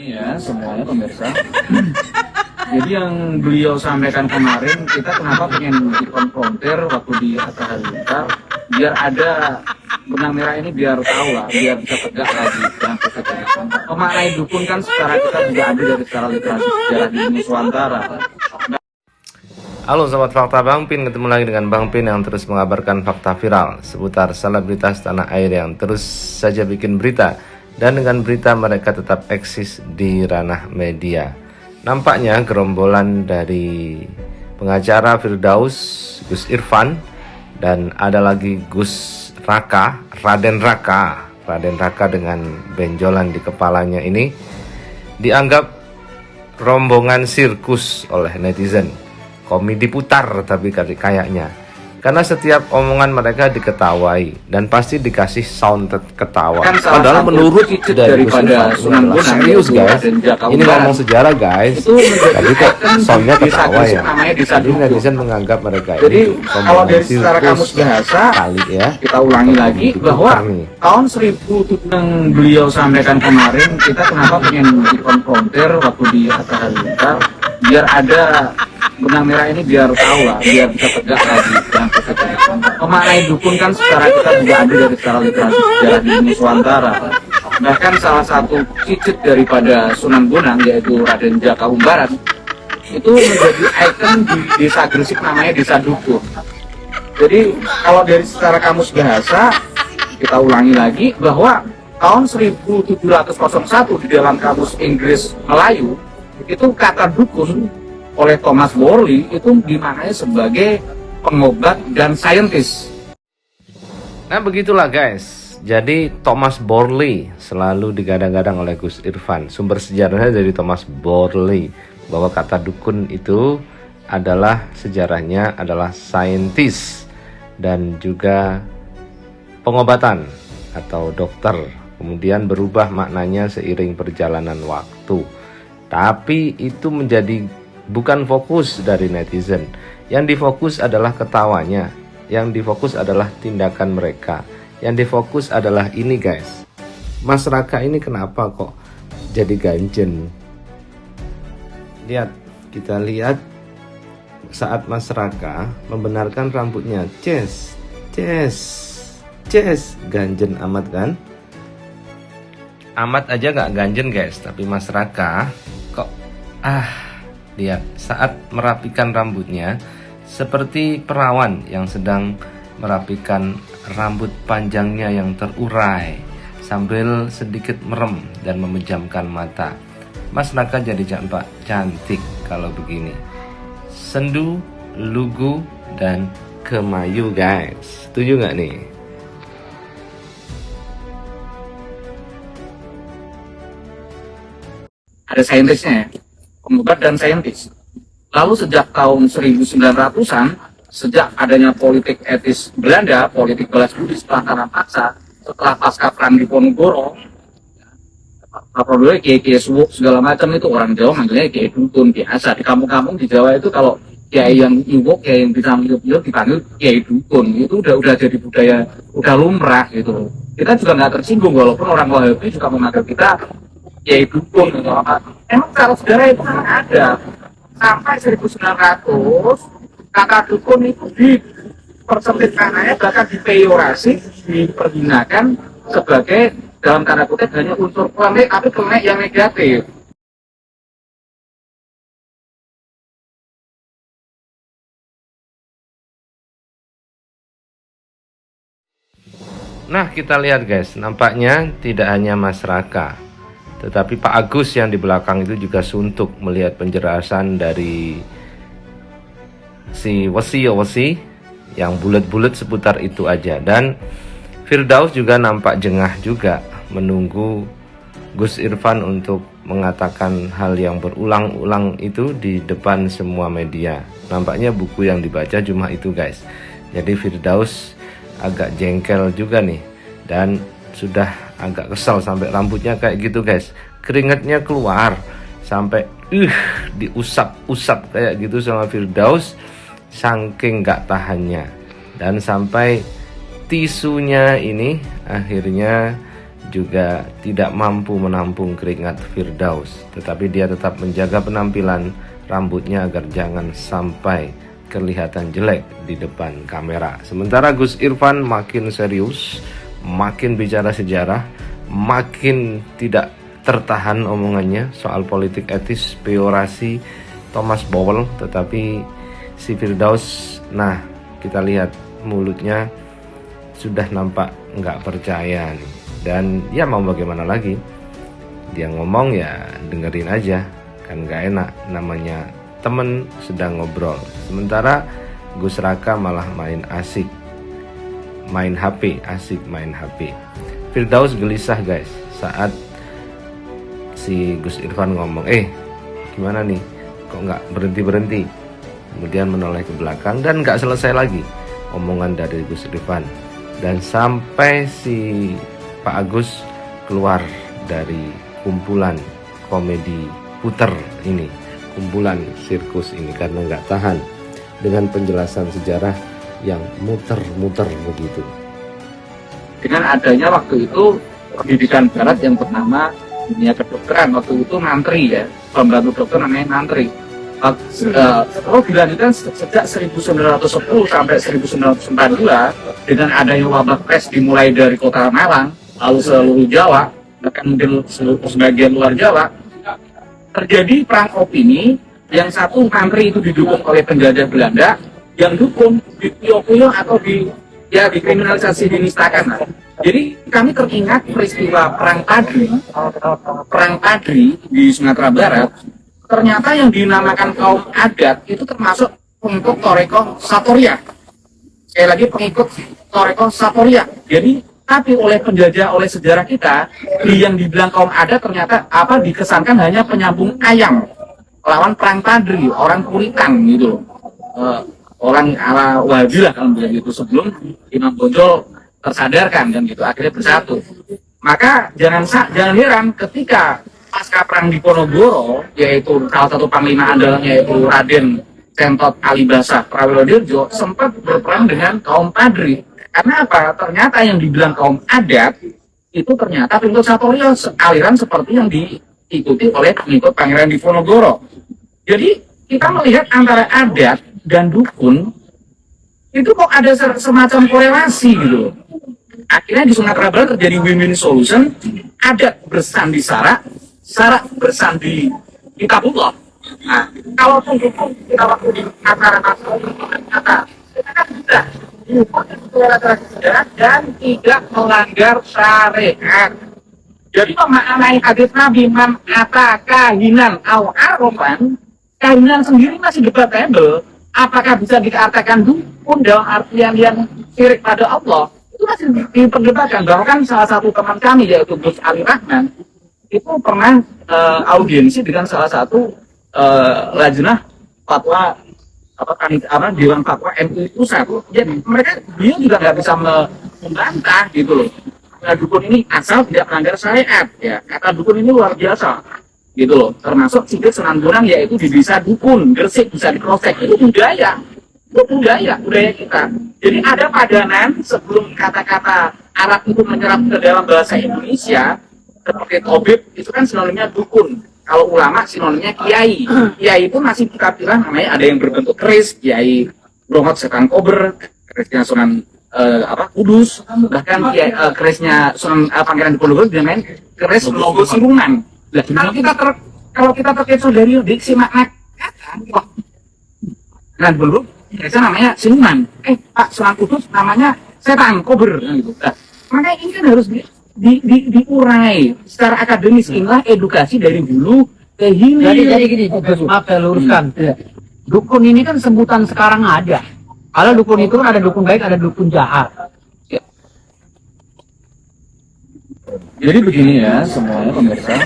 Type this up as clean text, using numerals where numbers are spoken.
Ya, semuanya pemirsa. Jadi yang beliau sampaikan kemarin, kita kenapa pengen dikonfrontir waktu di Atta Halilintar, biar ada benang merah ini biar tahu lah, biar bisa tegak lagi. Memaknai dukun kan secara kita juga ada dari secara literasi sejarah di Nusantara. Halo Sobat Fakta Bang Pin, ketemu lagi dengan Bang Pin yang terus mengabarkan fakta viral seputar selebritas tanah air yang terus saja bikin berita. Dan dengan berita mereka tetap eksis di ranah media. Nampaknya gerombolan dari pengacara Firdaus, Gus Irfan, dan ada lagi Gus Raka, Raden Raka dengan benjolan di kepalanya ini dianggap rombongan sirkus oleh netizen. Komedi putar tapi kayaknya, karena setiap omongan mereka diketawai dan pasti dikasih sound ketawa. Kan Padahal menurut dari Sunan Bonang, serius guys, ini ngomong sejarah guys, tapi kok soundnya ketawa ya. Jadi netizen menganggap mereka jadi, ini kalau dari secara kamus bahasa kali ya, kita ulangi lagi bahwa tahun 1000 yang beliau sampaikan kemarin, kita kenapa pengen dikonfrontir waktu di Atta Halilintar, biar ada benang merah ini biar tahu lah, biar bisa tegak lagi. Memaknai dukun kan secara kita juga ada dari secara literasi sejarah di Nusantara. Bahkan salah satu cicit daripada Sunan Bonang, yaitu Raden Jaka Umbaran, itu menjadi ikon di desa Gresik, namanya desa dukun. Jadi kalau dari secara kamus bahasa, kita ulangi lagi bahwa tahun 1701 di dalam kamus Inggris Melayu, itu kata dukun oleh Thomas Worley itu dimaknai sebagai pengobat dan saintis. Nah begitulah guys. Jadi Thomas Worley selalu digadang-gadang oleh Gus Irfan. Sumber sejarahnya dari Thomas Worley, bahwa kata dukun itu adalah sejarahnya adalah saintis dan juga pengobatan atau dokter. Kemudian berubah maknanya seiring perjalanan waktu. Tapi itu menjadi bukan fokus dari netizen. Yang difokus adalah ketawanya, yang difokus adalah tindakan mereka, yang difokus adalah ini guys, Mas Raka ini kenapa kok jadi ganjen. Lihat, kita lihat saat Mas Raka membenarkan rambutnya, ces, ganjen amat kan. Amat aja gak ganjen guys, tapi Mas Raka kok lihat, saat merapikan rambutnya seperti perawan yang sedang merapikan rambut panjangnya yang terurai sambil sedikit merem dan memejamkan mata. Mas Raka jadi cantik kalau begini. Sendu, lugu, dan kemayu guys. Setuju nggak nih? Ada saintisnya ya, pengobat dan saintis. Lalu sejak tahun 1900-an, sejak adanya politik etis Belanda, politik balas budi setelah tanah paksa, setelah pasca perang Diponegoro, Kiai Suwuk segala macam, itu orang Jawa manggilnya Kiai Dukun biasa. Di kampung-kampung di Jawa itu kalau Kiai yang nyuwuk, Kiai yang bisa nyuwuk dipanggil Kiai Dukun. Itu udah jadi budaya, udah lumrah gitu. Kita juga nggak tersinggung walaupun orang Wahabi juga memanggil kita Kiai Dukun gitu. Emang kalau sejarah itu kan ada. Sampai 1900 kata dukun itu dipersempit maknanya, bahkan dipeyorasi, dipergunakan sebagai dalam tanda kutip hanya unsur klenik, tapi klenik yang negatif. Nah kita lihat guys, nampaknya tidak hanya Mas Raka, tetapi Pak Agus yang di belakang itu juga suntuk melihat penjelasan dari si Wesi yang bulat-bulat seputar itu aja. Dan Firdaus juga nampak jengah juga menunggu Gus Irfan untuk mengatakan hal yang berulang-ulang itu di depan semua media. Nampaknya buku yang dibaca cuma itu guys. Jadi Firdaus agak jengkel juga nih, dan sudah agak kesal sampai rambutnya kayak gitu guys, keringatnya keluar sampai diusap-usap kayak gitu sama Firdaus, saking gak tahannya. Dan sampai tisunya ini akhirnya juga tidak mampu menampung keringat Firdaus, tetapi dia tetap menjaga penampilan rambutnya agar jangan sampai kelihatan jelek di depan kamera. Sementara Gus Irfan makin serius, makin bicara sejarah, makin tidak tertahan omongannya soal politik etis, peorasi Thomas Bowell. Tetapi si Firdaus, nah kita lihat mulutnya sudah nampak nggak percaya nih. Dan ya mau bagaimana lagi, dia ngomong ya dengerin aja, kan nggak enak, namanya temen sedang ngobrol. Sementara Gus Raka malah main asik, main HP, asik main HP. Firdaus gelisah guys saat si Gus Irfan ngomong, gimana nih, kok nggak berhenti-berhenti. Kemudian menoleh ke belakang dan nggak selesai lagi omongan dari Gus Irfan. Dan sampai si Pak Agus keluar dari kumpulan komedi puter ini, kumpulan sirkus ini, karena nggak tahan dengan penjelasan sejarah yang muter-muter begitu. Dengan adanya waktu itu pendidikan barat yang bernama dunia kedokteran, waktu itu mantri ya, pembantu dokter namanya mantri. Kalau dilanjutkan sejak 1910 sampai 1942 dengan adanya wabah pes dimulai dari kota Malang, lalu seluruh Jawa, bahkan mungkin sebagian luar Jawa, terjadi perang opini. Yang satu mantri itu didukung oleh penjajah Belanda, yang dukung dikuyo-kuyo atau dikriminalisasi, dinistakan. Jadi kami teringat peristiwa perang Padri di Sumatera Barat. Ternyata yang dinamakan kaum adat itu termasuk pengikut Toreko Satoria. Sekali lagi pengikut Toreko Satoria. Jadi tapi oleh penjajah, oleh sejarah kita, yang dibilang kaum adat ternyata dikesankan hanya penyambung ayam lawan perang Padri, orang Kuritan gitu. Orang ala Wahabi lah kalau begitu, sebelum Imam Bonjol tersadarkan dan gitu akhirnya bersatu. Maka jangan heran ketika pasca perang Diponegoro, yaitu salah satu panglima andalanya yaitu Raden Sentot Alibasa Prawirodirjo sempat berperang dengan kaum Padri. Karena apa? Ternyata yang dibilang kaum adat itu ternyata pengikut Satoria, aliran seperti yang diikuti oleh pengikut Pangeran Diponegoro. Jadi kita melihat antara adat dan dukun itu kok ada semacam korelasi gitu. Akhirnya di Sumatera Barat terjadi win-win solution, adat bersandi Sarak, Sarak bersandi Kitabullah. Nah, kalaupun dukun kita waktu di acara kata kita kan sudah dukun sejarah dan tidak melanggar syariat. Jadi memaknai hadis Nabi man ata kahinan au arofan, kahinan sendiri masih debatable. Apakah bisa dikatakan dukun dalam artian yang syirik pada Allah? Itu masih diperdebatkan. Bahkan salah satu teman kami yaitu Gus Ali Rahman itu pernah audiensi dengan salah satu lajnah fatwa Dewan Fatwa MUI Pusat. Jadi dia juga nggak bisa membantah gitu loh. Nah, dukun ini asal tidak melanggar syariat ya. Kata dukun ini luar biasa gitu loh. Termasuk Sigit Sunan Bonang yaitu di desa dukun, Gresik bisa dikrosek, itu budaya. Itu budaya kita. Jadi ada padanan sebelum kata-kata Arab itu menyerap ke dalam bahasa Indonesia, seperti tabib itu kan sinonimnya dukun. Kalau ulama sinonimnya kiai. Kiai itu masih kita bilang namanya ada yang berbentuk keris, kiai Brongot Sekang Kober, kerisnya Sunan Kudus, bahkan kerisnya Sunan Pangeran Diponegoro dengan keris logo Sirungan. Nah, kalau kita terkecoh dari diksi makna kata, wah, nah dulu kerisnya namanya Sirungan. Pak Sunan Kudus namanya Setan Kober, gitu. Nah, makanya ini kan harus diurai secara akademis. Inilah edukasi dari hulu ke hilir. Jadi gini, maaf saya luruskan. Dukun ini kan sebutan sekarang ada. Kalau dukun itu kan ada dukun baik, ada dukun jahat. Jadi begini ya semuanya pemirsa.